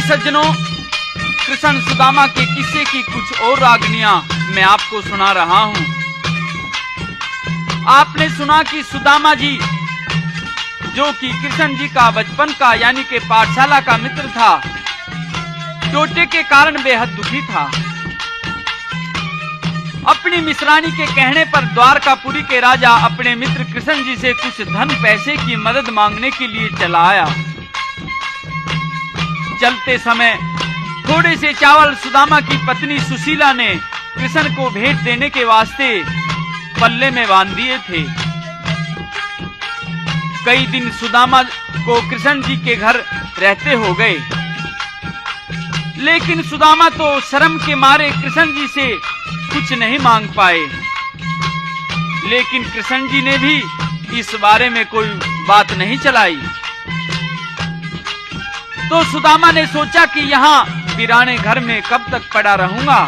सज्जनों, कृष्ण सुदामा के किस्से की कुछ और रागनियां मैं आपको सुना रहा हूं। आपने सुना कि सुदामा जी, जो कि कृष्ण जी का बचपन का यानी कि पाठशाला का मित्र था, चोटे के कारण बेहद दुखी था। अपनी मिश्रानी के कहने पर द्वारकापुरी के राजा अपने मित्र कृष्ण जी से कुछ धन पैसे की मदद मांगने के लिए चला आया। चलते समय थोड़े से चावल सुदामा की पत्नी सुशीला ने कृष्ण को भेंट देने के वास्ते पल्ले में बांध दिए थे। कई दिन सुदामा को कृष्ण जी के घर रहते हो गए, लेकिन सुदामा तो शर्म के मारे कृष्ण जी से कुछ नहीं मांग पाए। लेकिन कृष्ण जी ने भी इस बारे में कोई बात नहीं चलाई। तो सुदामा ने सोचा कि यहाँ वीराने घर में कब तक पड़ा रहूंगा।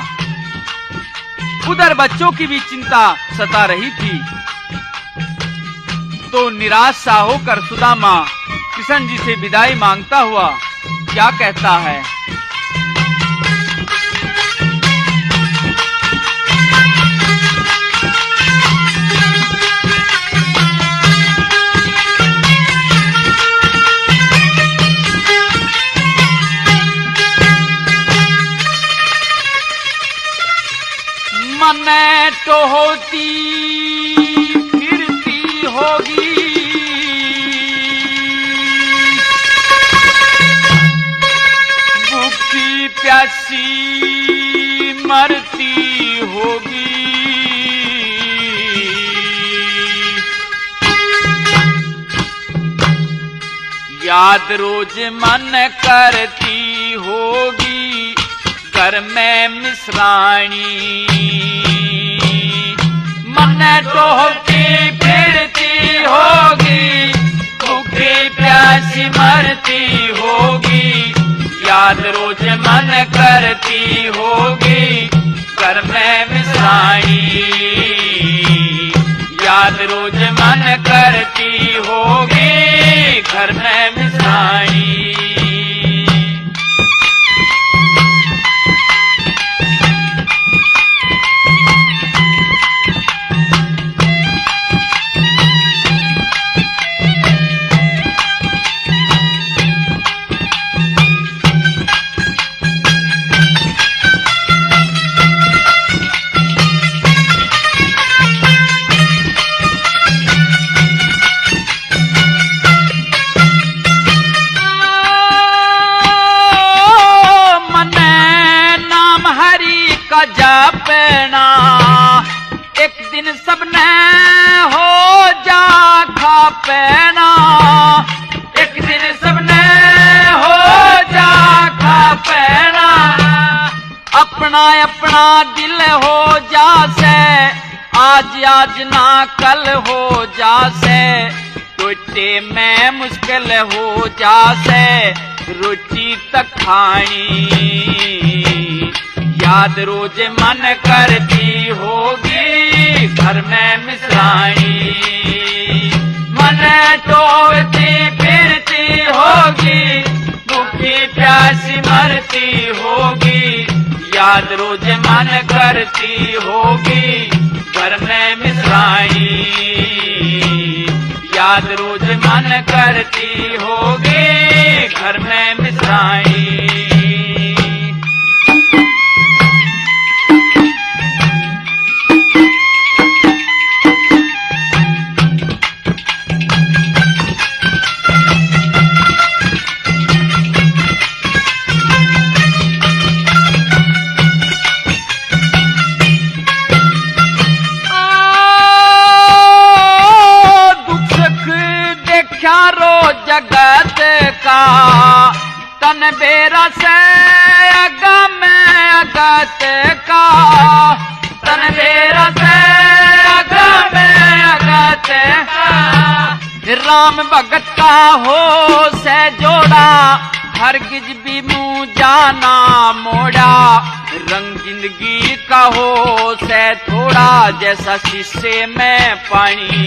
उधर बच्चों की भी चिंता सता रही थी। तो निराश सा होकर सुदामा कृष्ण जी से विदाई मांगता हुआ क्या कहता है। मन तो होती फिरती होगी, भूखी प्यासी मरती होगी। याद रोज मन करती होगी, घर में मिश्रानी। मन तो होती फिरती होगी, भूखी प्यासी मरती होगी। याद रोज मन करती होगी, घर में मिश्रानी। याद रोज मन करती होगी, घर में मिश्रानी। जपना एक दिन सबने हो जा खापना। एक दिन सबने हो जा खापना। अपना अपना दिल हो जासे, आज आज ना कल हो जासे। टोटे में मुश्किल हो जासे, रोटी तक खानी। याद रोज मन करती होगी, घर में मिश्रानी। मन टोलती फिरती होगी, भूखी प्यासी मरती होगी। याद रोज मन करती होगी, घर में मिश्रानी। याद रोज मन करती होगी, घर में मिश्रानी। जगत का तन बेरा से अगम अगत का। तन बेरा से अगम अगत का। राम भगत का हो से जोड़ा, हरगिज भी मुँह जाना मोड़ा। रंग जिंदगी का हो से थोड़ा, जैसा शीशे में पानी।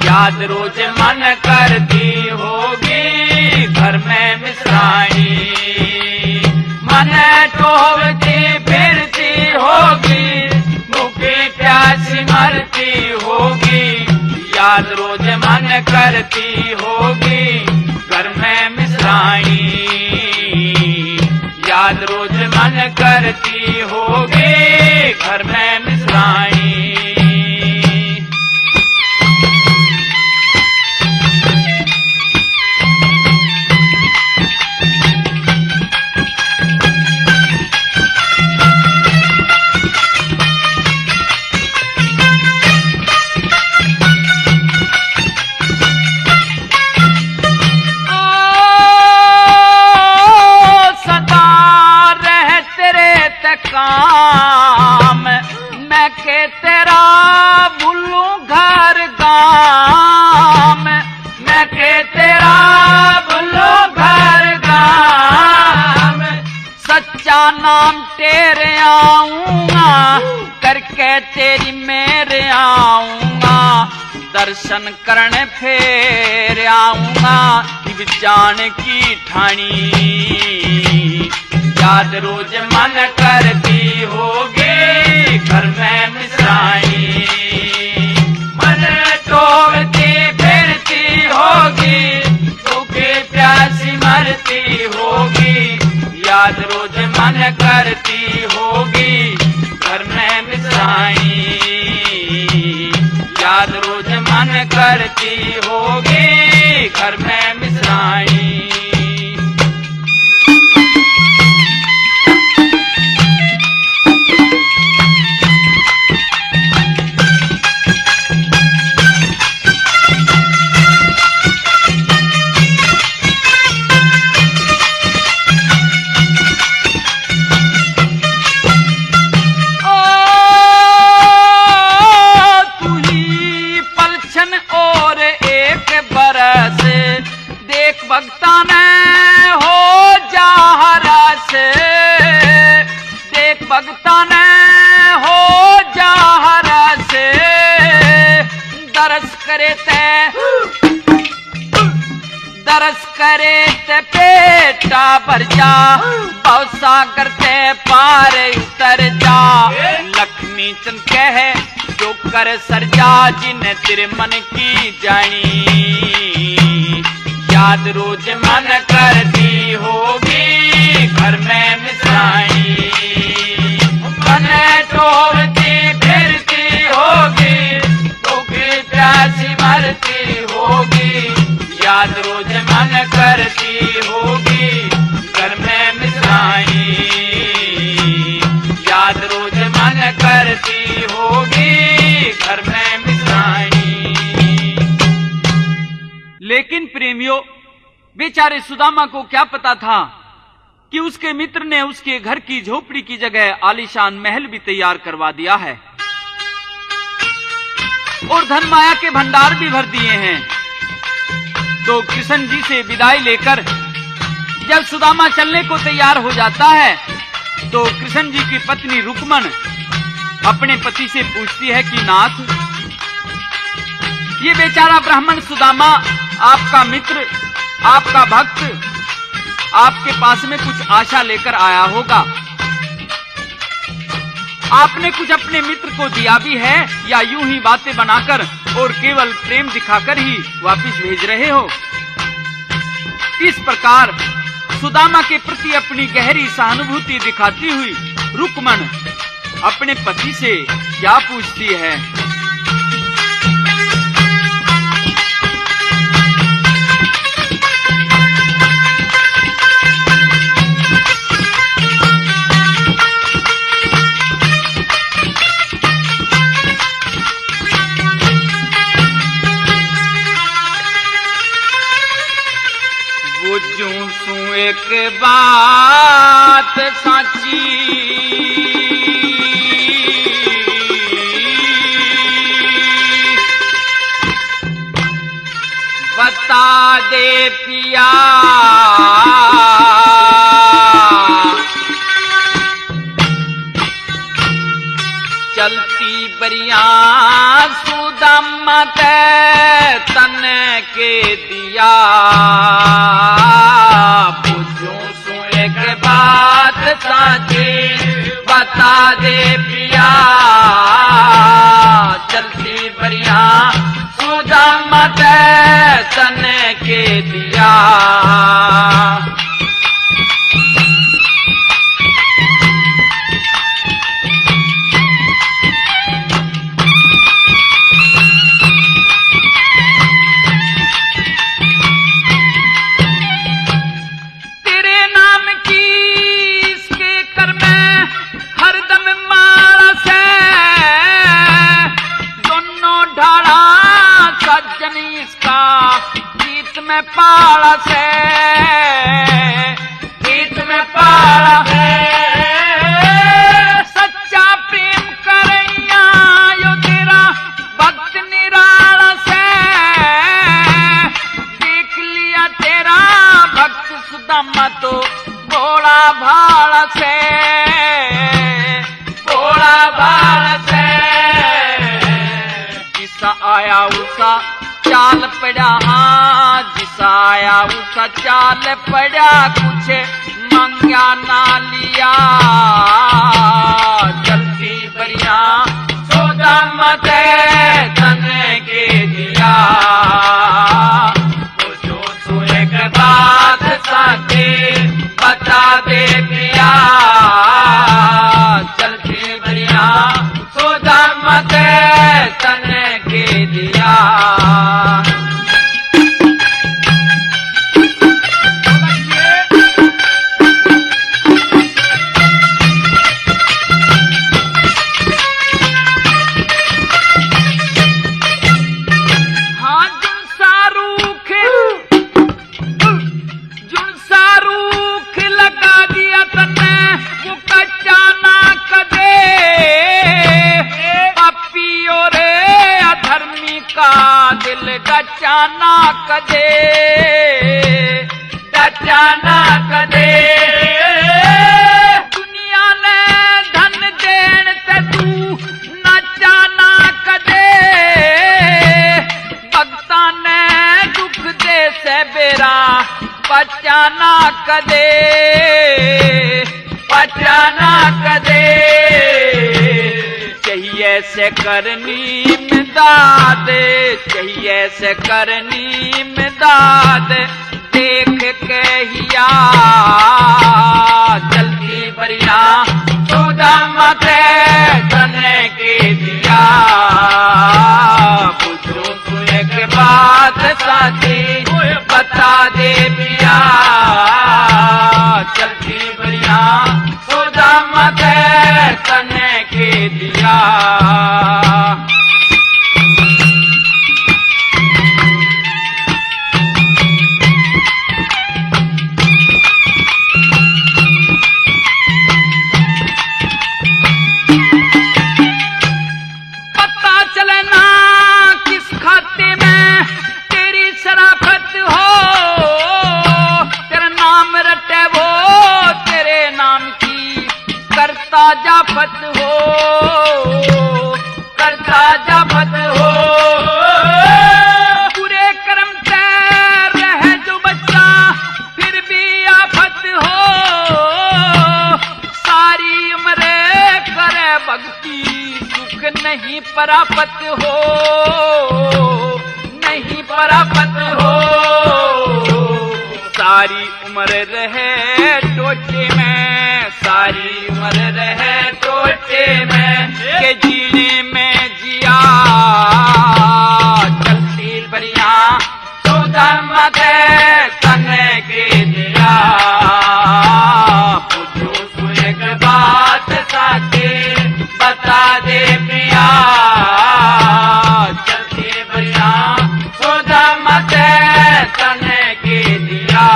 याद रोज मन करती होगी, घर में मिश्राणी। मन टोलती फिरती होगी, भूखी प्यासी मरती होगी, याद रोज मन करती होगी घर में मिश्राणी। याद रोज मन करती होगी घर में मिश्राणी। काम मैं के तेरा भूलूं घर गाम, मैं के तेरा भूलूं घर गाम। सच्चा नाम तेरे आऊंगा, करके तेरी मेरे आऊंगा, दर्शन करने फेर आऊंगा शिव जान की ठाणी। याद रोज मन करती होगी घर में मिश्राणी। मन टोलती फिरती होगी, भूखी प्यासी मरती होगी, याद रोज मन करती होगी घर में मिश्राणी। याद रोज मन करती होगी घर में मिश्राणी। और एक बरस देख भक्ता ने हो जा हरस, देख भक्ता ने हो जा हरस, दरस करे ते पेटा भर जा, बहुत सागर ते पार उतर जा। लक्ष्मी चंद कहे जो कर सरजा, जिन्हें तेरे मन की जानी। याद रोज मन करती होगी घर में मिश्राणी। मन टोलती फिरती होगी, भूखी प्यासी मरती होगी, याद रोज मन करती होगी घर में मिश्राणी। याद रोज मन करती होगी घर में मिश्राणी। लेकिन प्रेमियों, बेचारे सुदामा को क्या पता था कि उसके मित्र ने उसके घर की झोपड़ी की जगह आलीशान महल भी तैयार करवा दिया है और धन माया के भंडार भी भर दिए हैं। तो कृष्ण जी से विदाई लेकर जब सुदामा चलने को तैयार हो जाता है तो कृष्ण जी की पत्नी रुक्मण अपने पति से पूछती है कि नाथ, ये बेचारा ब्राह्मण सुदामा आपका मित्र, आपका भक्त, आपके पास में कुछ आशा लेकर आया होगा। आपने कुछ अपने मित्र को दिया भी है या यूं ही बातें बनाकर और केवल प्रेम दिखाकर ही वापस भेज रहे हो? इस प्रकार सुदामा के प्रति अपनी गहरी सहानुभूति दिखाती हुई रुक्मण अपने पति से क्या पूछती है? बुझूं सू एक बात साची, बता दे पिया, चलती बरिया सुदामा ते तन के दिया। पूछूं सु एक बात साझी बता दे पिया। चलती बरिया सुदामा ते तन के दिया। में पाला से गीत में पाला से सच्चा प्रेम करैया यो तेरा भक्त निराला से। देख लिया तेरा भक्त सुदामा तो भोला भाला से, भोला भाला से। जिसा आया उसा चाल पड़ा, हाँ जिसा आया उसका चाल पड़ा। कुछ मांगा ना लिया। चलती बरिया सुदामा ते तन के दिया। पूछो सु एक बात साथी बता दे पिया। चलती बरिया सुदामा ते तन के दिया। दिल डचाना कदे, डचाना कदे। दुनिया ने धन देन ते तू नचाना कदे। भक्ता ने दुख दे से बेरा बचाना कदे, बचाना कदे। चाहिए से करनी इमदाद, चाहिए से करनी इमदाद। देख के हिया चलती बरिया सुदामा ते तन के दिया। पूछो तू एक बात साथी बता दे पिया। चलती बरिया सुदामा ते तन के दिया। जाफत हो, करता जाफत हो। पूरे कर्म तैर रहे जो बच्चा फिर भी आफत हो। सारी उम्र करे भक्ति सुख नहीं परापत हो, नहीं परापत हो। सारी उम्र रहे टोटे में, सारी उम्र रहे टोटे में। के जीने में जिया चलती बरिया सुदामा ते तन के दिया। पूछो सु एक बात साथी बता दे पिया। चलती बरिया सुदामा ते तन के दिया।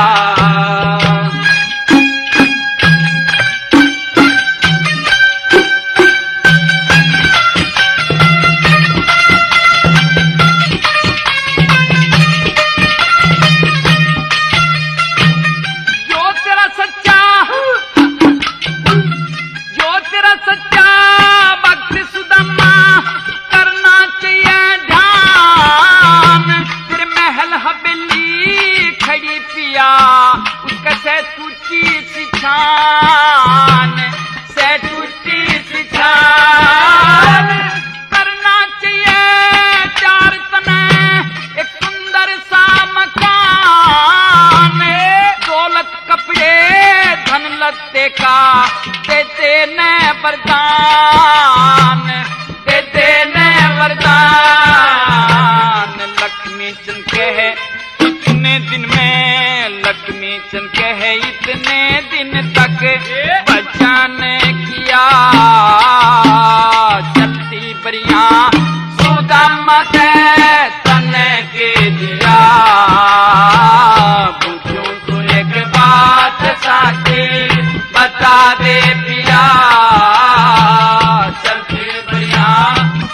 वरदान, देते ने वरदान। लक्ष्मी चंद कहे इतने दिन में, लक्ष्मी चंद कहे इतने दिन तक बचन किया। चलती बरिया सुदामा के तन के दिया। पूछूं तो एक बात साथी बता दे पिया। चलती बरिया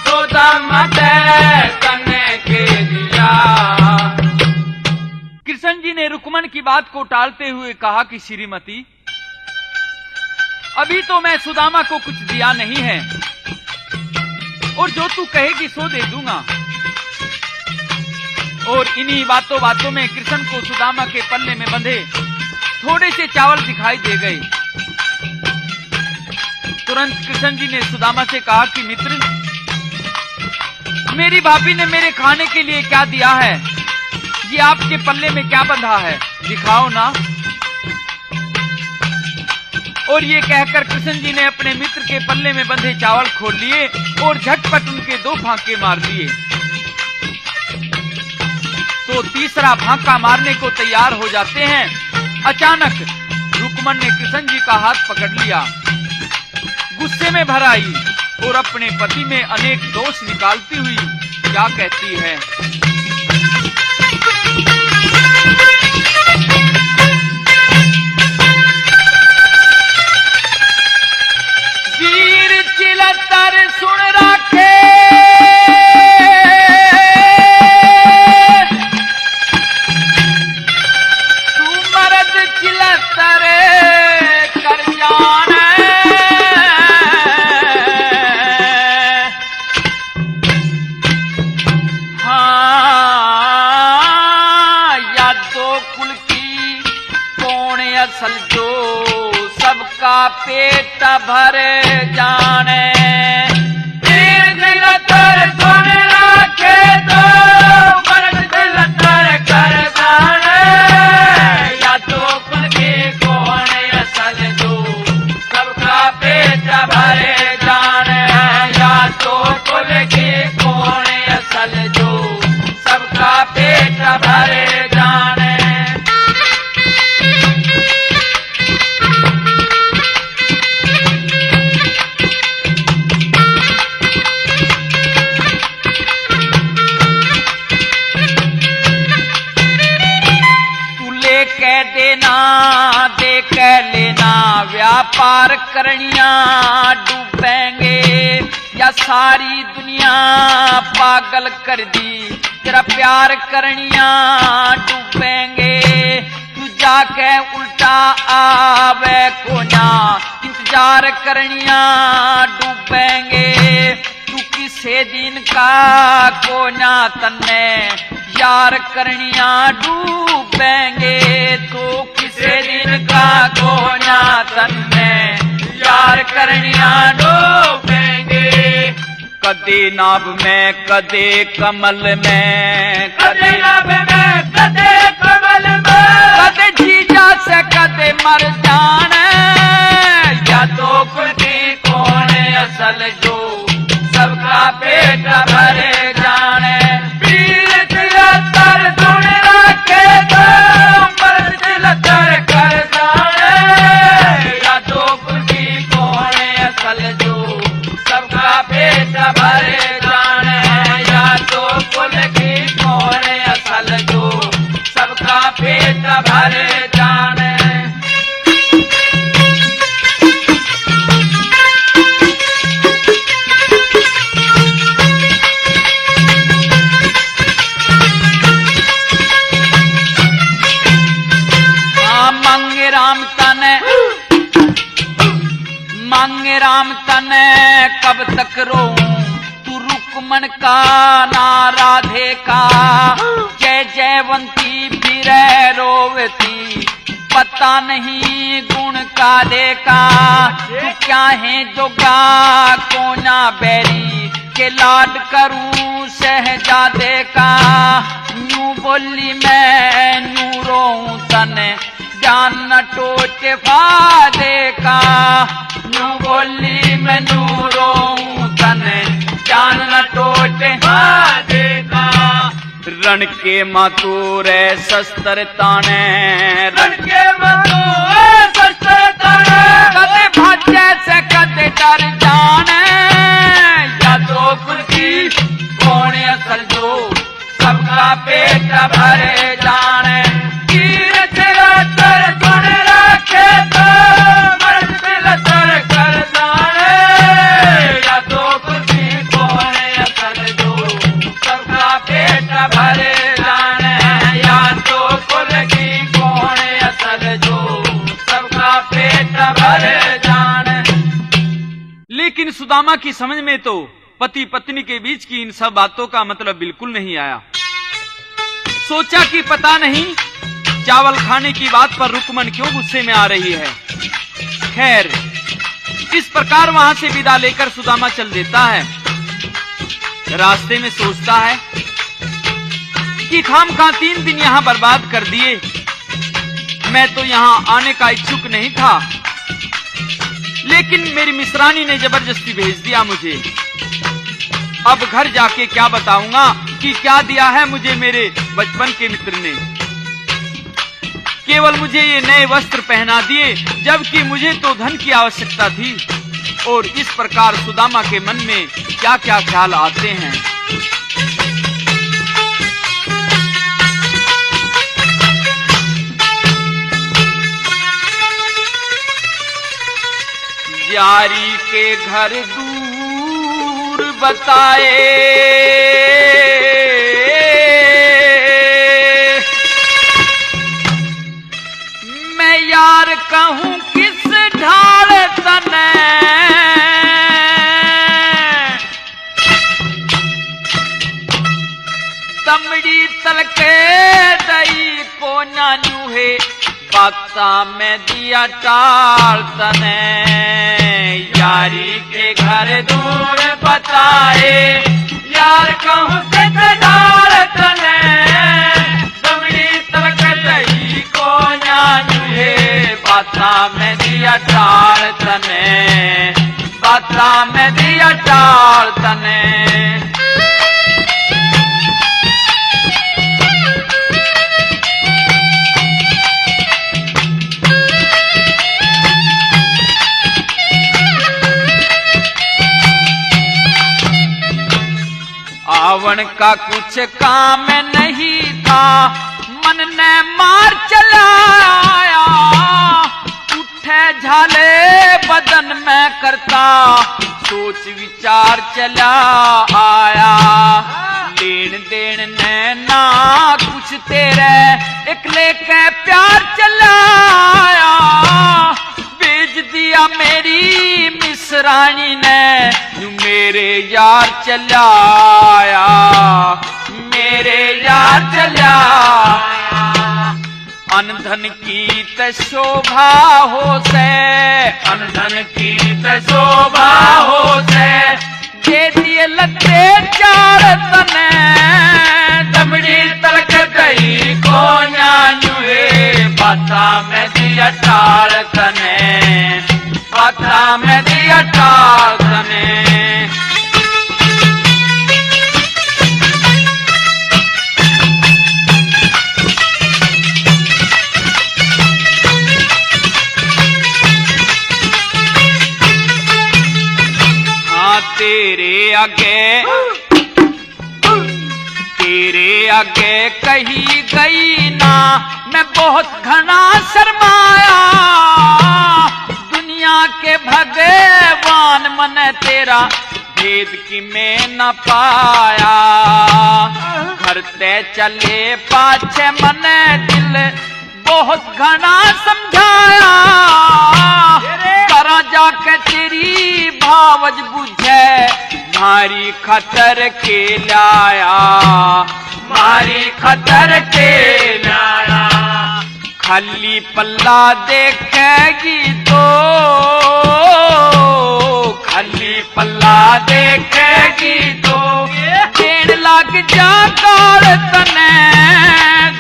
सुदामा के तन के दिया। कृष्ण जी ने रुक्मण की बात को टालते हुए कहा कि श्रीमती, अभी तो मैं सुदामा को कुछ दिया नहीं है, और जो तू कहेगी सो दे दूंगा। और इन्हीं बातों बातों में कृष्ण को सुदामा के पल्ले में बंधे थोड़े से चावल दिखाई दे गए। तुरंत कृष्ण जी ने सुदामा से कहा कि मित्र, मेरी भाभी ने मेरे खाने के लिए क्या दिया है? ये आपके पल्ले में क्या बंधा है, दिखाओ ना। और ये कहकर कृष्ण जी ने अपने मित्र के पल्ले में बंधे चावल खोल लिए और झटपट उनके 2 फांके मार दिए। तो तीसरा फांका मारने को तैयार हो जाते हैं। अचानक रुक्मण ने कृष्ण जी का हाथ पकड़ लिया, गुस्से में भर आई और अपने पति में अनेक दोष निकालती हुई क्या कहती है? वीर चिलतर सुन राखे, तू मर्द चिलतर कर जाने। हाँ, या तो कुल की कौन असल जो सबका पेट भर जाने। वीर चिलतर सुन राखे, तो मर्द चिलतर कर जाने। या तो कुल की कौन असल जो सबका पेट भर जाने। या तो कुल की कौन असल जो सबका पेट भर जाने। दे के लेना व्यापार करनिया डूबेंगे, या सारी दुनिया पागल कर दी तेरा प्यार करनिया डूबेंगे। तू जाके उल्टा आवे को ना इंतजार करनिया डूबेंगे। तू किसे दिन का को ना तन्ने यार करनिया डूबेंगे। तो किसे दिन का को ना तन्ने यार करनिया डूबेंगे। कदे नाभ में कदे कमल में, कदे नाभ में कदे कमल में, कदे जीजा से कदे मर जाने। या तो कुल की कौन असल जो सबका पेट भरे जाने। वीर चिलतर सुन राखे, तो मर्द चिलतर कर जाने। या तो कुल की कौन असल जो सबका पेट भरे जाने। या तो कुल की कौन असल जो सबका पेट भरे जाने। मांगे राम तने कब तक रोऊं, तू रुक्मण का ना राधे का। जय जयवंती फिरे रोवती, पता नहीं गुण का देखा। तू क्या है जोगा कोना बैरी, के लाड करूं शहजादे का। न्यू बोली मैं न्यू रोऊं तने, जान न टोटे फादे का। न्यू बोली रण के मातूरे शस्त्र ताने, रण के मातूरे शस्त्र ताने, कदे भाजे से कदे डर जाने, यादों कुल की कौन असल जो सबका पेट भरे जाने, तीर तेरा तर सुन रखे तो मर्द दिल तर कर जाने, यादों कुल की कौन असल जो सबका पेट भरे जाने, यादों कुल की कौन असल जो सबका पेट भरे जाने। लेकिन सुदामा की समझ में तो पति पत्नी के बीच की इन सब बातों का मतलब बिल्कुल नहीं आया। सोचा कि पता नहीं चावल खाने की बात पर रुकमन क्यों गुस्से में आ रही है। खैर, इस प्रकार वहां से विदा लेकर सुदामा चल देता है। रास्ते में सोचता है कि खामखा 3 दिन यहां बर्बाद कर दिए, मैं तो यहां आने का इच्छुक नहीं था, लेकिन मेरी मिश्रानी ने जबरदस्ती भेज दिया मुझे। अब घर जाके क्या बताऊंगा कि क्या दिया है मुझे मेरे बचपन के मित्र ने। केवल मुझे ये नए वस्त्र पहना दिए, जबकि मुझे तो धन की आवश्यकता थी। और इस प्रकार सुदामा के मन में क्या क्या ख्याल आते हैं। यारी के घर दूर बताए, मैं यार कहूं किस ढाल तने, तमड़ी तलके दई को नानू है, बाता में दिया टाल तने, यारी के घर दूर बताए, यार कहूं किस ढाल तने, तमड़ी तलक दई को नानू है, बाता में दिया टाल तने, बाता में दिया टाल तने। रावण का कुछ काम नहीं था, मन ने मार चलाया, उठे झाले बदन में करता, सोच विचार चला आया, लेन देन ने ना कुछ तेरे एकले के प्यार चलाया, बेच दिया मेरी मिसरानी ने, मेरे यार चलाया, मेरे यार चलाया, अनधन की त शोभा हो से, अनधन की त शोभा हो से, दे दिए लत्ते 4 तने, दमड़ी तलक दई को नानू है, बाता में दिया टाल तने, बाता में दिया टाल तने। तेरे आगे कही गई ना, मैं बहुत घना शर्माया, दुनिया के भगवान मन तेरा भेद की मैं न पाया, घर ते चले पाछे मन दिल बहुत घना समझाया, करा जाके तेरी भावज बुझे, मारी खतर के लाया, मारी खतर के लाया, खाली पल्ला देखेगी तो, खाली पल्ला देखेगी तो, देन लग जा गाल तने,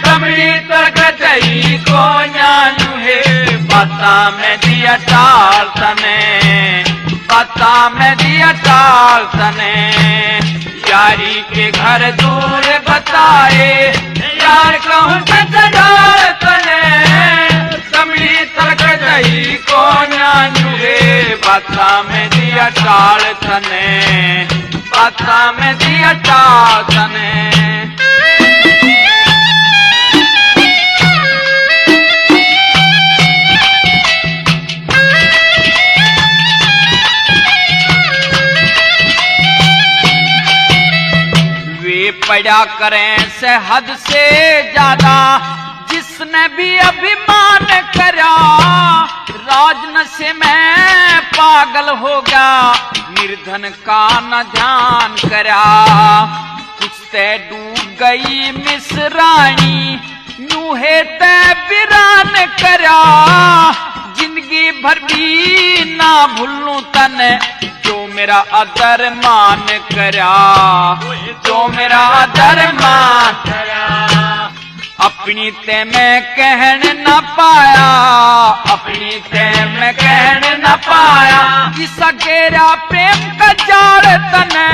दमड़ी तक दई को नानू है, बाता में दिया टाल तने, बाता में दिया टाल तने, यारी के घर दूर बताए, यार कहूँ डाल तने, दमड़ी तलक गई को नुहे, बाता में दिया टाल तने, बाता में दिया टाल तने। पड़ा करें से हद से ज्यादा, जिसने भी अभिमान करा, राजनशे में पागल हो गया, निर्धन का न ध्यान करा। कुछ ते डूब गई मिसरानी, यूहे ते वीरान करा, जिंदगी भर भी ना भूलूं तने, जो मेरा आदर मान करा, जो मेरा आदर मान करा। अपनी ते मैं कहन न पाया, अपनी ते मैं कहन न पाया, किसा गेरा प्रेम का जाल तने,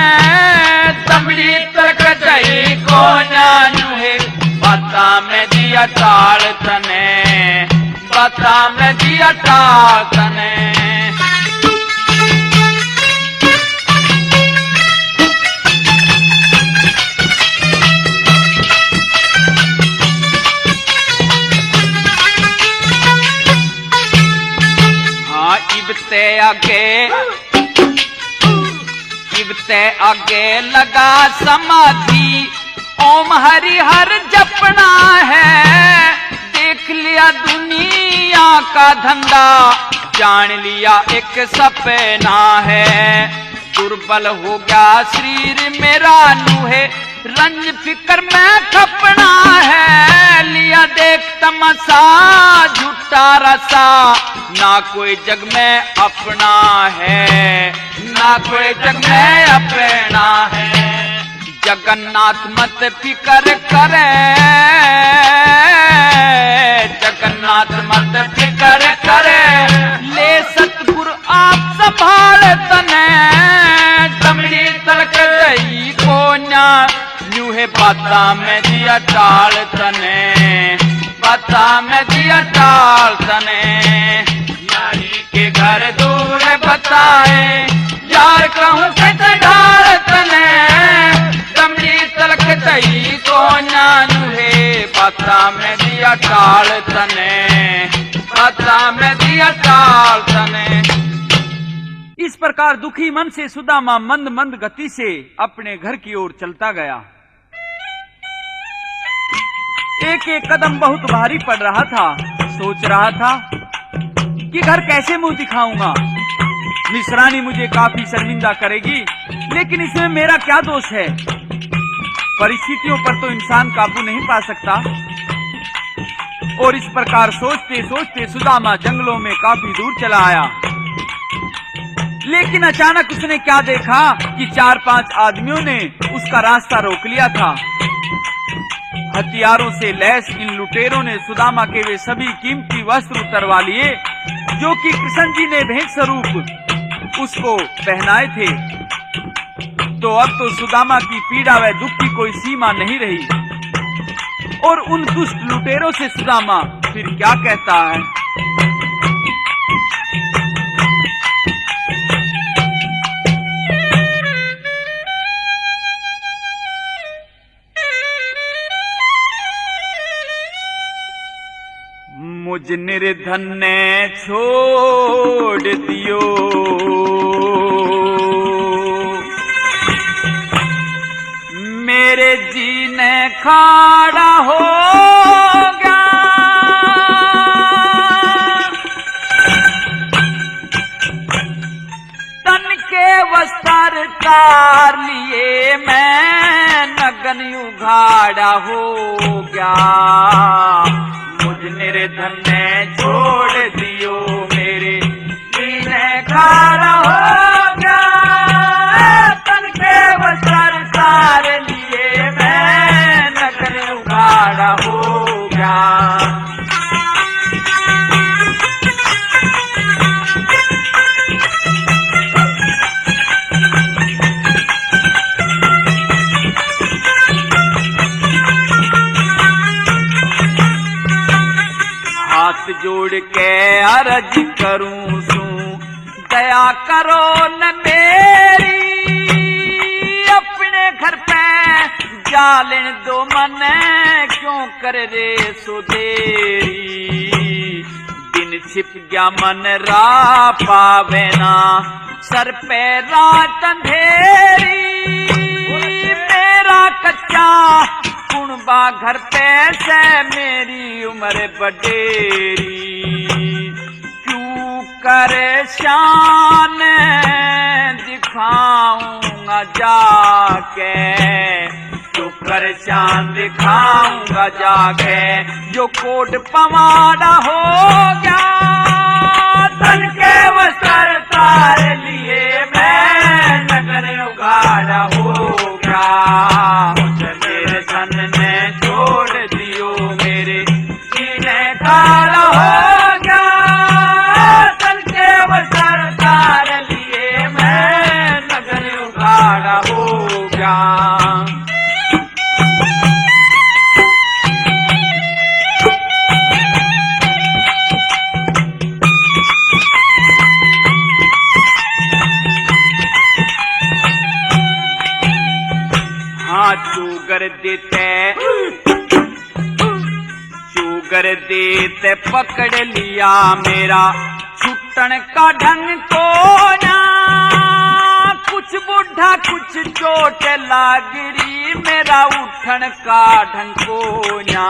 दमड़ी तक गई को नुहे, बाता में दिया टाल तने, बाता में दिया टाल तने। इबते आगे लगा समाधि, ओम हरि हर जपना है, देख लिया दुनिया का धंधा, जान लिया एक सपना है। दुर्बल हो गया शरीर मेरा नुहे, रंज फिकर में खपना है, लिया देख तमसा झूठा रसा, ना कोई जग में अपना है, ना कोई जग में अपना है। जगन्नाथ मत फिकर करे, जगन्नाथ मत फिकर करे, ले सतगुरु आप संभाल तने, दमड़ी तलक गई को न्यूहे, बाता में दिया टाल तने, बाता में दिया टाल तने। यारी के घर दूर बताए, यार कहूँ कैसे ढाल तने, दमड़ी तलक गई को नुहे, बाता में दिया टाल तने, बाता में दिया टाल तने। इस प्रकार दुखी मन से सुदामा मंद मंद गति से अपने घर की ओर चलता गया। एक एक कदम बहुत भारी पड़ रहा था। सोच रहा था कि घर कैसे मुंह दिखाऊंगा, मिश्रानी मुझे काफी शर्मिंदा करेगी, लेकिन इसमें मेरा क्या दोष है। परिस्थितियों पर तो इंसान काबू नहीं पा सकता। और इस प्रकार सोचते सोचते सुदामा जंगलों में काफी दूर चला आया। लेकिन अचानक उसने क्या देखा कि 4-5 आदमियों ने उसका रास्ता रोक लिया था। हथियारों से लैस इन लुटेरों ने सुदामा के वे सभी कीमती वस्त्र उतरवा लिए जो कि कृष्ण जी ने भेंट स्वरूप उसको पहनाए थे। तो अब तो सुदामा की पीड़ा व दुख की कोई सीमा नहीं रही। और उन दुष्ट लुटेरों से सुदामा फिर क्या कहता है। मुझ निर्धन ने छोड़ दियो, मेरे जीने खाड़ा हो गया। तन के वस्त्र तार लिए मैं नगन उघाड़ा हो गया। निर्धन ने छोड़ दियो, मेरे जीने खाड़ा हो गया। तन के वस्त्र तार लिए मैं नगन उघाड़ा हो गया। मुड़ के अर्ज करूं सू, दया करो न मेरी, अपने घर पे जालन दो मन, क्यों कर रे सो देरी। दिन छिप गया मन रा पावे ना, सर पे रात अंधेरी। मेरा कच्चा कुणबा घर पे से, मेरी उम्र बडेरी। क्यों परेशान दिखाऊंगा जाके, जो परेशान दिखाऊंगा जाके, जो कोट पवाड़ा हो गया। तन के वस्त्र तार लिए मैं नगर उगाड़ा हो गया। मेरे तन ने छोड़ दियो मेरे सीने काला हो गया। तन के वस्त्र तार लिए मैं नगर उगाड़ा हो गया। चूगर देते पकड़ लिया मेरा, छुट्टन का ढंग को ना। कुछ बूढ़ा कुछ चोट लागरी, मेरा उठन का ढंग को ना।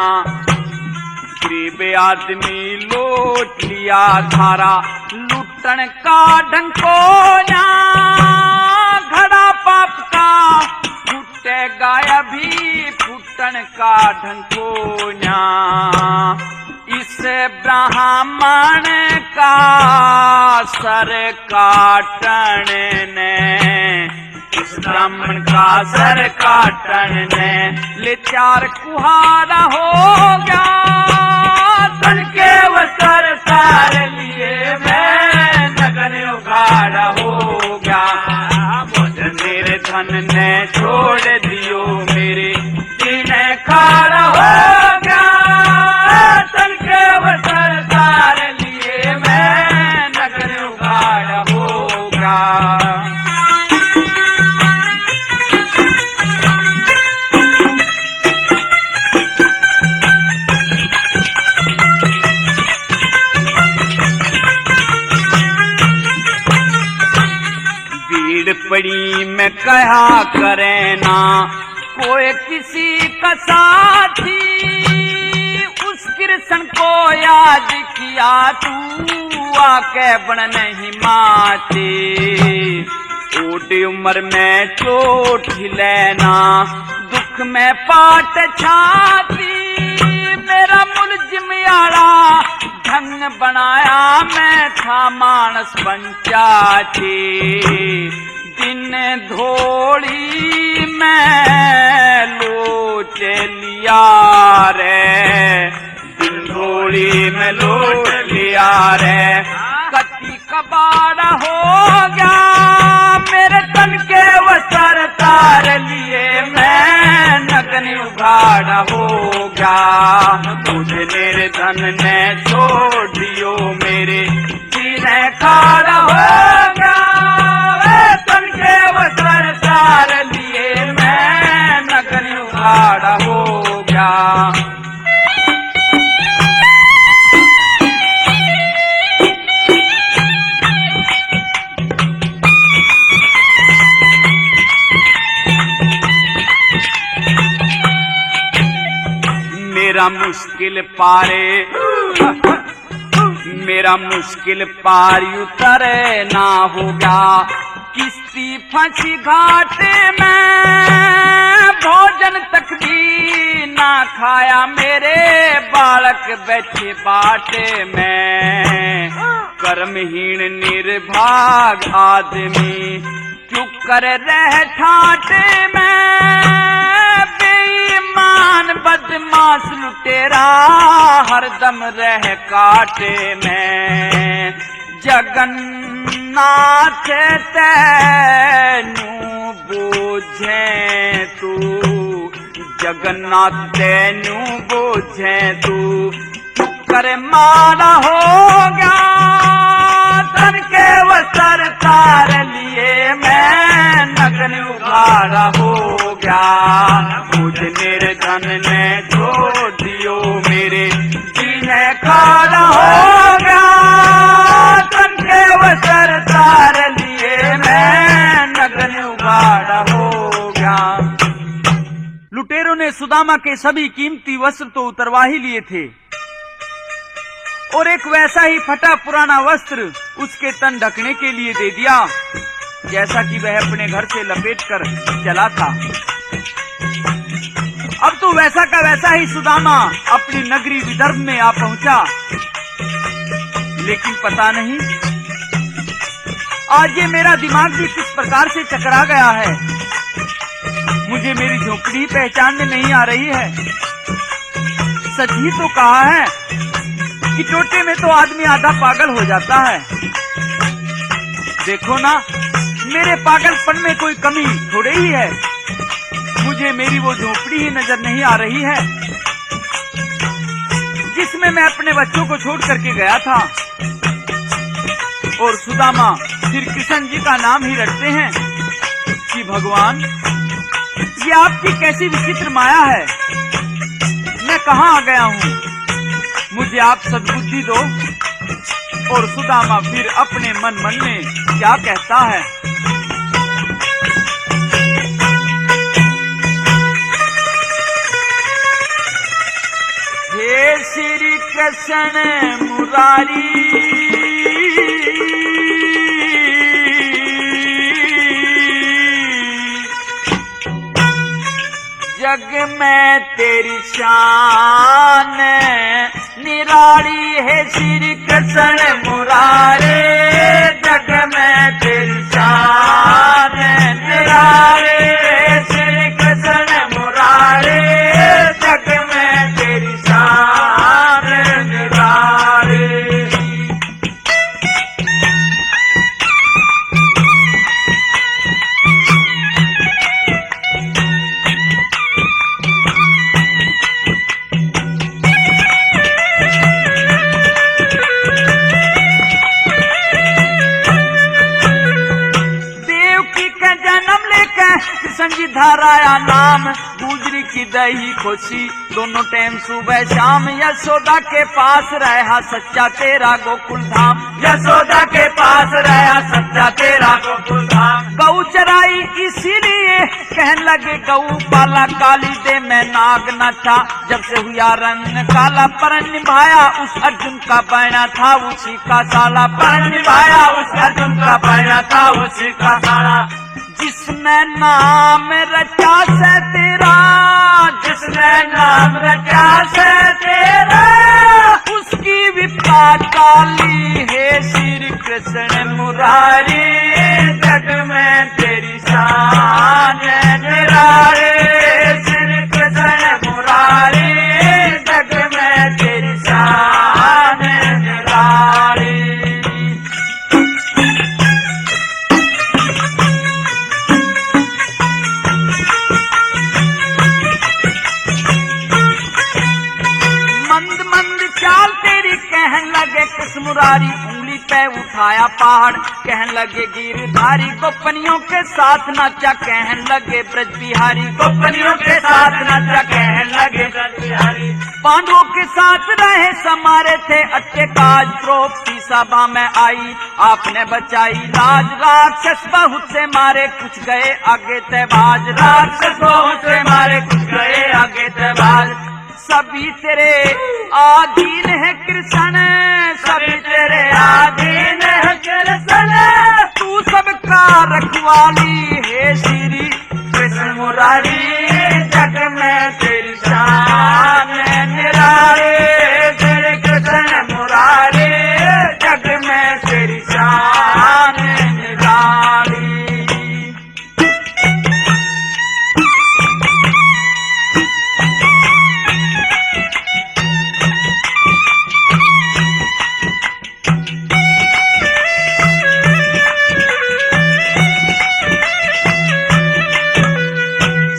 गरीब आदमी लोट लिया धारा, लुटन का ढंग को ना। घड़ा पाप का फूटेगा अभी, फूटन का ढंग को ना। इस ब्राह्मण का सर काटन ने, इस ब्राह्मण का सर काटन ने, ले चार कुहारा हो गया। तन के वस्त्र तार लिए मैं नगर उगाड़ा हो गया। मेरे धन ने छोड़ दियो मेरे सीने खाड़ा हो गया। तन के वस्त्र तार लिए मैं नगर उगाड़ा हो गया। भीड़ पड़ी मैं कहा करे ना, कोई किसी का साथी। उस कृष्ण को याद किया तू, आके बन नहीं माते। ओडी उम्र में चोट लेना, दुख में पाट छाती। मेरा मुलजिम यारा ढंग बनाया, मैं था मानस पंचायती। दिन धोड़ी मैं लोच लिया रे, दिन धोड़ी मैं लोच लिया रे। कच्ची कबाड़ा हो गया, मेरे तन के वस्त्र तार लिए मैं नगन उगाड़ा हो गया। मुझे मेरे धन ने छोड़ दियो मेरे सीने खाड़ा हो गया। तन के वस्त्र तार लिए मैं नगन उगाड़ा हो गया। मेरा मुश्किल पारे, मेरा मुश्किल पार उतरे ना होगा। किश्ती फंसी घाटे में, भोजन तक भी ना खाया मेरे बालक बैठे बाटे में। कर्महीन निर्भाग आदमी क्यों कर रह ठाटे में। बेईमान बदमाश लुटेरा हरदम रह काटे में। जगन्नाथ तैनू बोझे तू, जगन्नाथ तैनू बोझे तू। कर मारा हो गया, तन के वस्त्र तार लिए मैं नग्न उघाड़ा हो गया। मुझ निर्धन ने छोड़ दियो मेरे जीने खाड़ा हो गया। तन के वस्त्र तार लिए मैं नग्न उघाड़ा हो गया। लुटेरों ने सुदामा के सभी कीमती वस्त्र तो उतरवा ही लिए थे और एक वैसा ही फटा पुराना वस्त्र उसके तन ढकने के लिए दे दिया जैसा कि वह अपने घर से लपेट कर चला था। अब तो वैसा का वैसा ही सुदामा अपनी नगरी विदर्भ में आ पहुंचा, लेकिन पता नहीं आज ये मेरा दिमाग भी किस प्रकार से चकरा गया है। मुझे मेरी झोपड़ी पहचान में नहीं आ रही है। सच ही तो कहा है कि टोटे में तो आदमी आधा पागल हो जाता है। देखो ना, मेरे पागलपन में कोई कमी थोड़ी ही है। मुझे मेरी वो झोपड़ी ही नजर नहीं आ रही है जिसमें मैं अपने बच्चों को छोड़ करके गया था। और सुदामा श्री कृष्ण जी का नाम ही रटते हैं कि भगवान, ये आपकी कैसी विचित्र माया है। मैं कहाँ आ गया हूँ, मुझे आप सद्बुद्धि दो। और सुदामा फिर अपने मन में क्या कहता है। हे श्री कृष्ण मुरारी, जग में तेरी शान निराली है श्री कृष्ण मुरारे। जग में तेरी शान निराली है श्री कृष्ण मुरारे। जग में तेरी शान निराली। कृष्ण जी धाराया नाम, गुजरी की दही खुशी दोनों टाइम सुबह शाम। यशोदा के पास रहा सच्चा तेरा गोकुल धाम। यशोदा के पास रहा सच्चा तेरा गोकुल धाम। गऊ चराई इसीलिए कहने लगे गऊ पाला, काली दे में नाग न था। जब से हुआ रंग काला, पर निभाया उस अर्जुन का बैना था उसी का साला। पर निभाया उस अर्जुन का बैना था उसी का साला। जिसने नाम रचा से तेरा, जिसने नाम रचा से तेरा, उसकी विपदा काली है श्री कृष्ण मुरारी। जग में तेरी शान निराली श्री कृष्ण मुरारी। जग में तेरी शान निराली। मंद मंद चाल तेरी कहन लगे कृष्ण मुरारी। उंगली पे उठाया पहाड़ कहन लगे गिरधारी। गोपनियों के साथ नाचा कहन लगे ब्रज बिहारी। गोपनियों के साथ नाचा कहन लगे ब्रज बिहारी। पांडवों के साथ रहे समारे थे अच्छे काज। द्रौपदी सभा में आई आपने बचाई लाज। राक्षस बहुत से मारे कुछ गए आगे तबाज। राक्षस बहुत से मारे कुछ गए आगे तबाज। सभी तेरे आधीन है कृष्ण, सभी तेरे आधीन है कृष्ण। तू सबका रखवाली है श्री कृष्ण मुरारी। जग में तेरी शान निराली श्री कृष्ण मुरारी। जग में तेरी शान निराली।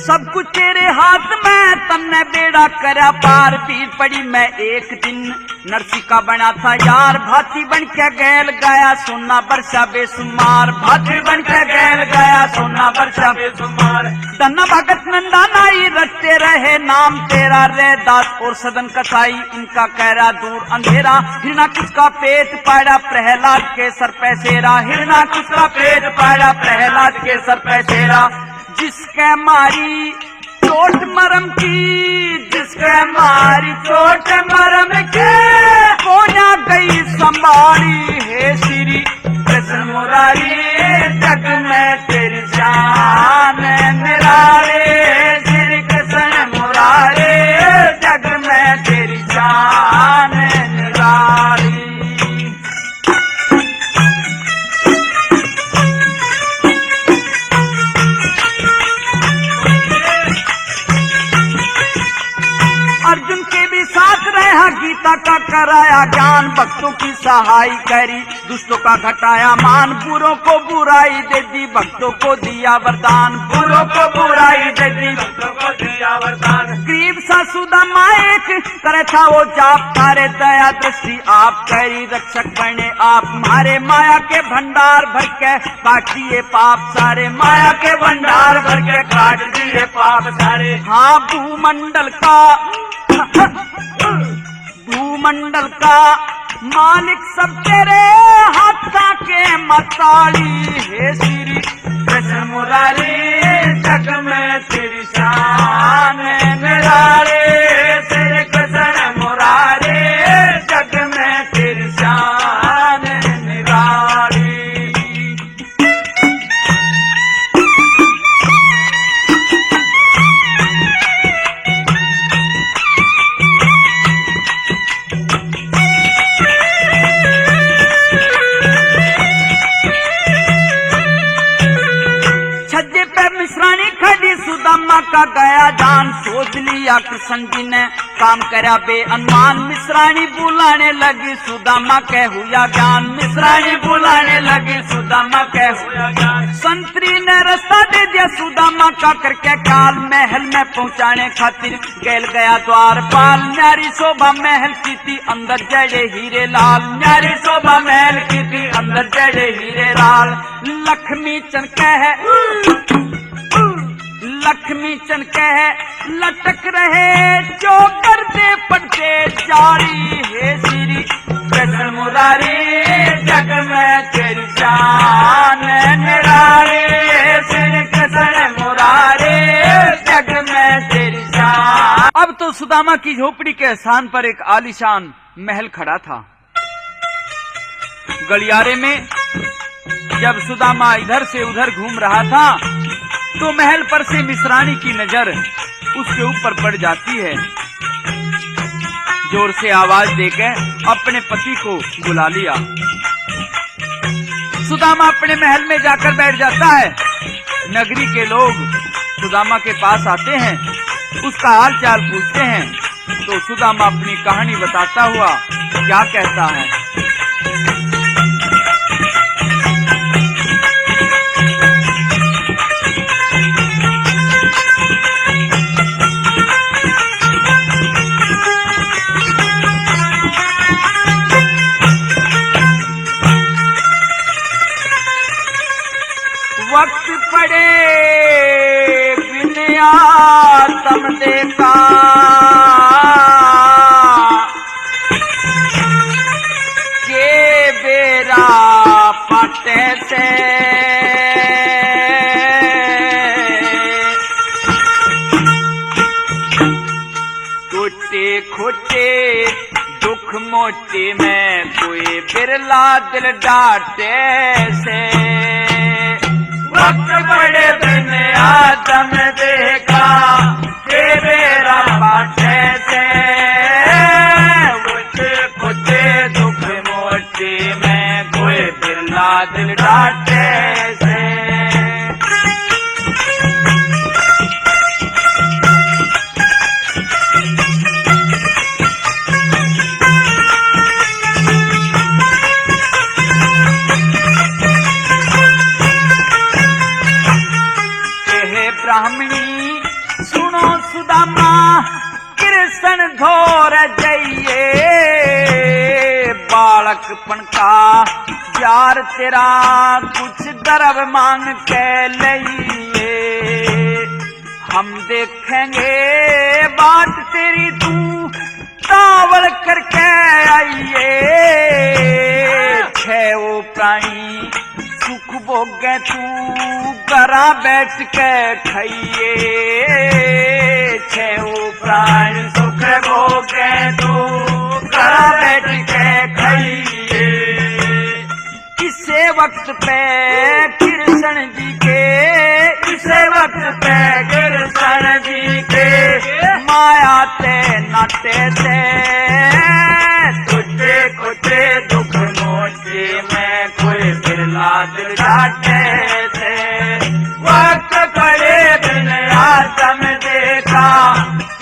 सब कुछ तेरे हाथ में, तन्ने बेड़ा करा पार। पीर पड़ी मैं एक दिन नरसी का बना था यार, भाती बन के गैल गया सोना बरसा बेसुमार, भाती बन के गैल गया सोना बरसा बेसुमार। धन्ना भगत नंदा नाई रटते रहे नाम तेरा, रे दास और सदन कसाई इनका कहरा दूर अंधेरा। हिरणा किसका पेट पाड़ा प्रहलाद के सर पे सेरा, हिरणा किसका पेट पाड़ा प्रहलाद के सर पे सेरा। जिसके मारी चोट मरम की, जिसके मारी चोट मरम के, कोना गई संभाली हे श्री कृष्ण मुरारी। जग में तेरी शान निराली, श्री कृष्ण मुरारी जग में तेरी शान निराली। अर्जुन के भी साथ रहा, गीता का कराया ज्ञान, भक्तों की सहाय करी, दुष्टों का घटाया मान, बुरों को बुराई दे दी, भक्तों को दिया वरदान, बुरों को बुराई दे दी, भक्तों को दिया वरदान। गरीब सा सुदामा एक करे था वो जाप, तारे दया दृष्टि आप करी, रक्षक बने आप मारे, माया के भंडार भर के काट दिए पाप सारे, माया के भंडार भर के काट दिए पाप सारे। हाँ भूमंडल का भूमंडल का मालिक सब तेरे हाथा के मताली, हे श्री कृष्ण मुरारी जग में तेरी शान निराली, श्री कृष्ण मुरारी जग में तेरी शान निराली। छज्जे पे मिश्रानी खड़ी सुदामा का गया जान, सोच लिया कृष्ण जी ने काम करा बेअनुमान, मिश्रानी बुलाने लगी सुदामा कह हुआ ज्ञान, मिश्रानी बुलाने लगी सुदामा कह हुआ ज्ञान। संतरी ने रास्ता दे दिया सुदामा का करके काल, महल में पहुंचाने खातिर गैल गया द्वार पाल, न्यारी शोभा महल की थी अंदर जड़े हीरे लाल, न्यारी शोभा महल की थी अंदर जड़े हीरे लाल। लक्ष्मी चंद कह लक्ष्मी चंद कह लटक रहे जो करते पड़ते जारी, हे श्री कृष्ण मुरारी जग में तेरी शान निराली, श्री कृष्ण मुरारी जग में तेरी शान। अब तो सुदामा की झोपड़ी के स्थान पर एक आलीशान महल खड़ा था। गलियारे में जब सुदामा इधर से उधर घूम रहा था तो महल पर से मिश्रानी की नजर उसके ऊपर पड़ जाती है। जोर से आवाज देकर अपने पति को बुला लिया। सुदामा अपने महल में जाकर बैठ जाता है। नगरी के लोग सुदामा के पास आते हैं, उसका हाल चाल पूछते हैं तो सुदामा अपनी कहानी बताता हुआ क्या कहता है। वक्त पड़े बिन आत्म देखा, के बेरा पटे से टूटे खोटे दुख मोटे में कोई बिरला दिल डाटे से। वक्त बड़े बिन आदम देखा के बेरा बाटे से, कुछ दुख मोटे में कोई बिरला दिल डाटे से। ब्राह्मणी सुनो सुदामा कृष्ण धोर जइए, बालकपन का यार तेरा कुछ दरब मांग के लइए, हम देखेंगे बात तेरी तू तावल करके आइए। छे वो प्राणी सुख भोगे तू गरा बैठ के खाइए, छे वो प्राणी सुख भोगे तू गरा बैठ के खाइए। इसे वक्त पे कृष्ण जी के, इसे वक्त पे कृष्ण जी के माया ते नाटे से तुझे कुछ दुख मोचे में कोई बिरला दिल डाटे थे। वक्त पड़े दिन आदम देखा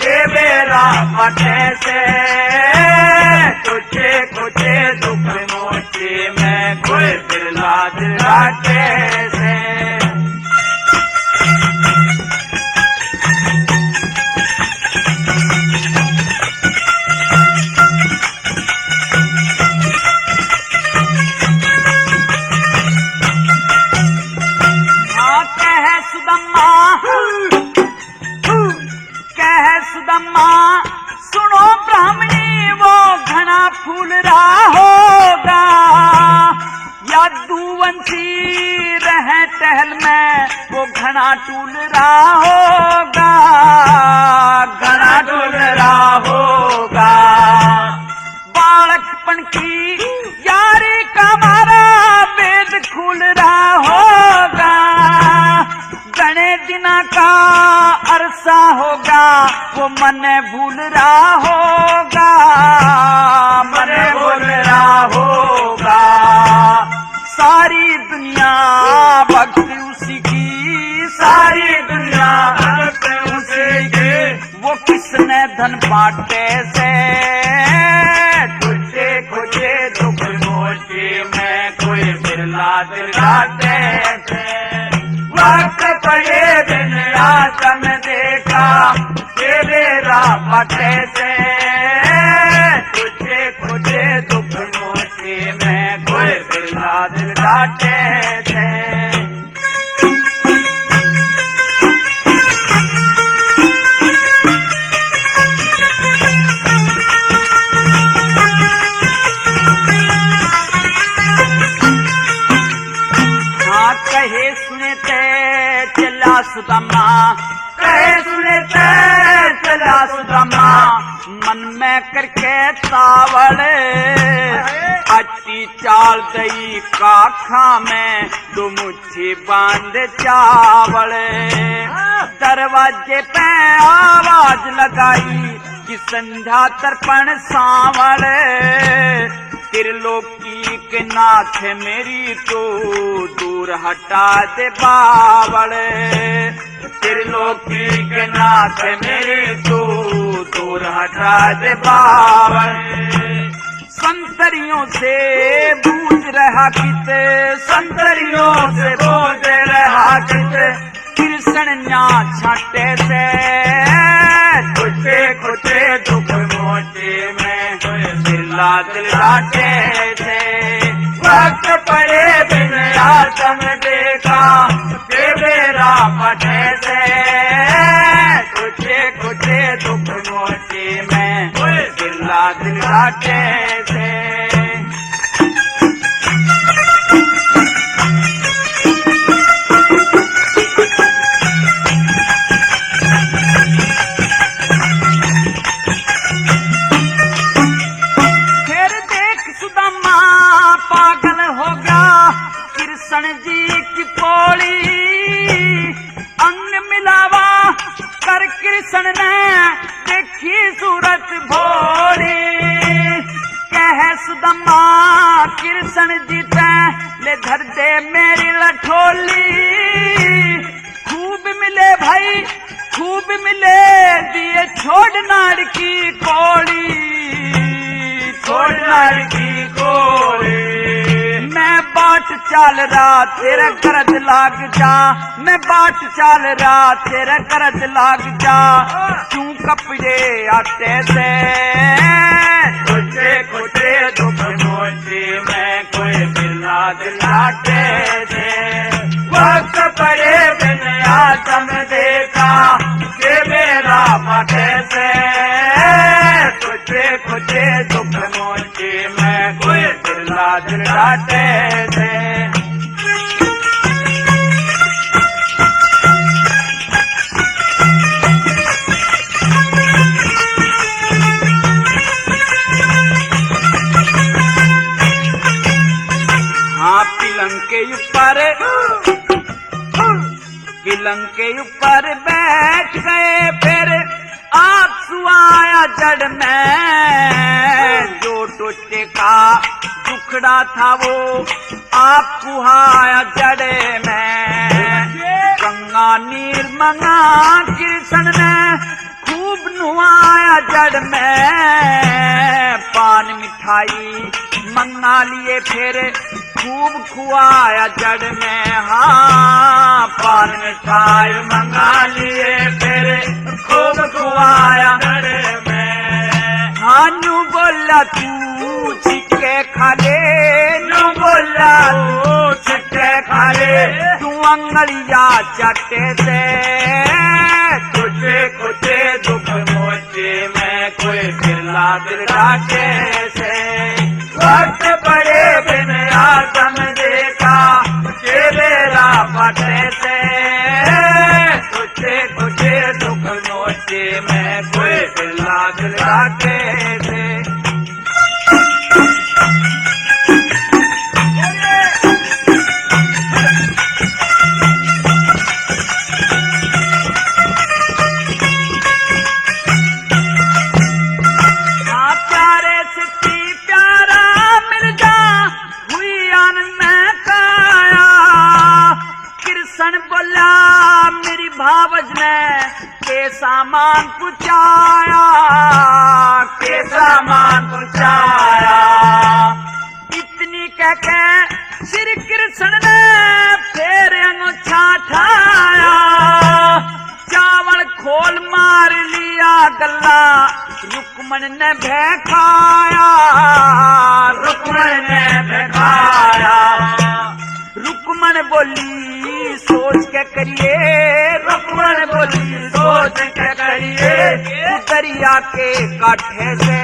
के मेरा मटे से तुझे कुछ दुख मोचे में कोई बिरला दिल डाटे से। सुदम्मा सुनो ब्राह्मणी वो घना फूल रहा होगा, या दुवंशी रहे टहल में वो घना टूल रहा होगा, घना टूल रहा होगा। बालकपन की यारी का मारा वेद खुल रहा होगा, गणे दिना का अरसा होगा वो मन भूल रहा होगा, मन भूल रहा होगा। सारी दुनिया भक्त उसी की, सारी दुनिया भक्त उसी की, वो किसने धन बांटे से तुझे खुदे दुख मोचे में कोई बिरला दिल डाटे थे। वक्त पड़े दिन आदम देखा के मेरा मटे से तुझे खुदे दुख मोचे में कोई बिरला दिल डाटे थे। हाँ कहे सुने थे चला सुदामा, कहे सुने थे चला सुदामा, मन में करके तावल अच्छी चाल दई काखा में दो मुट्ठी बांध चावल। दरवाजे पे आवाज लगाई कि संध्या तर्पण सांवल, त्रिलोकी के नाथ मेरी तो दूर हटा दे बावल, त्रिलोकी के नाथ मेरी तो दूर हटा दे बावल। संतरियों से बूझ रहा किते, संतरियों से बूझ रहा किते, कृष्ण न्या छाटे से तुझे खुदे दुख मोचे में बिरला दिल डाटे थे। वक्त पड़े बिन आदम देखा के मेरा मटे से तुझे खुदे दुख मोचे में बिरला दिल डाटे थे। कृष्ण जी की पौड़ी अंग मिलावा कर कृष्ण ने देखी सूरत भोड़ी, कह सुदामा कृष्ण जी ते ले धर दे मेरी लठोली। खूब मिले भाई खूब मिले दिए छोड़ नाड़ की कोड़ी, छोड़ नाड़ की कोड़ी। मैं बाट चाल रहा तेरे करज लाग जा, मैं बाट चाल रहा तेरे करज लाग जा, क्यों कपड़े आटे से कुटे कुटे दुख मोचे मैं कोई बिरला दिलाटे से, वक्त पड़े बिन आदम देखा के मेरा माथे से, कुटे कुटे दुख मोचे मैं कोई बिरला दिलाटे से। पिलंग के ऊपर बैठ गए फिर आंसू आया जड़ में, जो टूटे का दुखड़ा था वो आप कुहाया जड़े में, गंगा नीर मंगा कृष्ण ने खूब नुआया जड़ में, पान मिठाई मंगा लिए फिर खूब खुआया जड़ में, हाँ पान मिठाई मंगा लिए फिर खूब खुआया जड़ में, हाँ नू बोला तू छिक्के खा ले, नू बोला तू छिक्के खा ले, तू अंगलिया चाटे से कुटे कुटे दुख मोचे मैं कोई बिरला दिलाटे से, वक्त पड़े बिन आदम देखा के मेरा माथे से, कुटे कुटे दुख मोचे मैं कोई बिरला दिलाटे से। मेरी भावज ने के सामान पुचाया, के सामान पुचाया, इतनी कह के श्री कृष्ण ने फिर अंगूठा ठाया, चावल खोल मार लिया गला रुक्मण ने भैखाया, रुक्मण ने भैखाया, रुक्मण बोली सोच के करिए, रुक्मण बोली सोच के करिए, दरिया के काठे से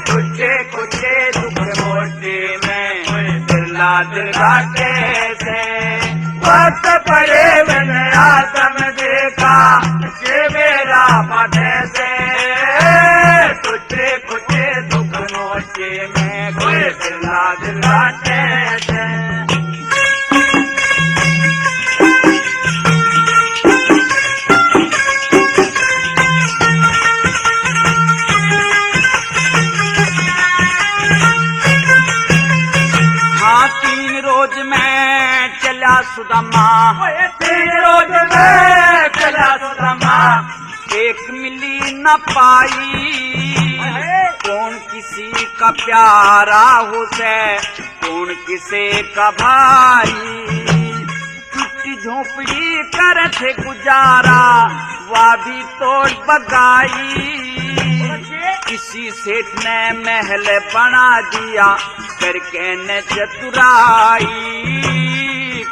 कुटे कुटे दुख मोटे मैं बिरला दिलाटे से, वक्त पड़े मैंने आदम देखा के मेरा माथे से, कुटे कुटे दुख मोटे मैं कोई बिरला दिलाटे से। सुदामा, 3 रोज में चला सुदामा, एक मिली न पाई, कौन किसी का प्यारा हो से कौन किसे का भाई, टूटी झोपड़ी कर थे गुजारा वह भी तोड़ बगाई, किसी सेठ ने महल बना दिया करके न चतुराई,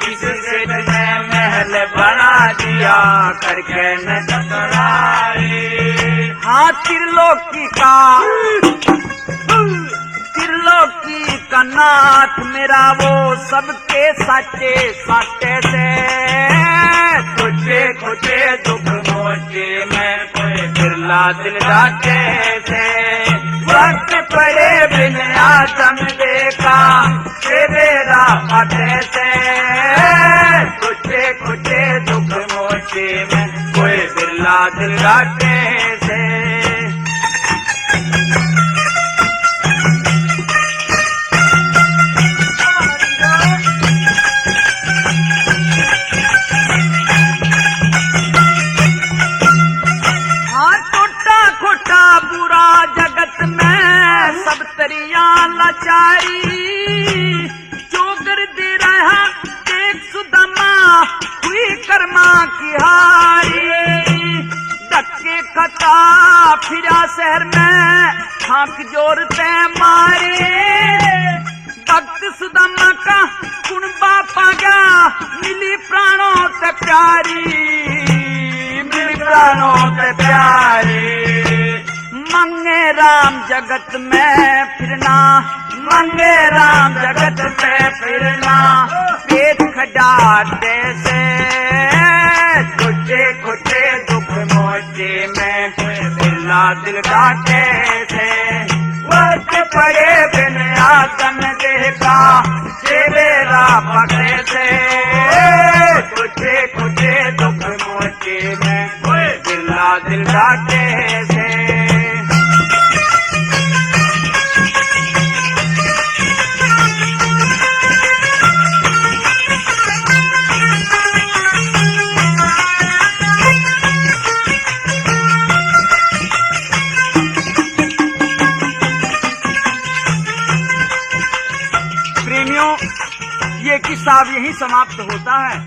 किसी सेठ ने महल बना दिया करके न चतुराई, हाँ त्रिलोकी का नाथ मेरा वो सबके साचे साटे से, कुटे कुटे दुख मोचे मैं कोई बिरला दिलाटे से, वक्त पड़े बिन आदम देखा के मेरा माथे से, कुटे कुटे दुख मोचे मैं कोई बिरला दिलाटे से। जगत में सब तरिया लाचारी, जो आंख जोड़ते मारे भक्त सुदामा का गुण बापा गया मिली प्राणों से प्यारी मिली प्राणों से प्यारी मंगे राम जगत में फिरना मंगे राम जगत में फिरना पेट खजाते से कुटे कुटे दुख मोचे में दिल डाटे से वर्ष पड़े बिन आसन देखा सेवेरा पकड़े से कुटे कुटे दुख मोचे में दिल डाटे से प्रेमियों, ये किस्सा अब यहीं समाप्त होता है।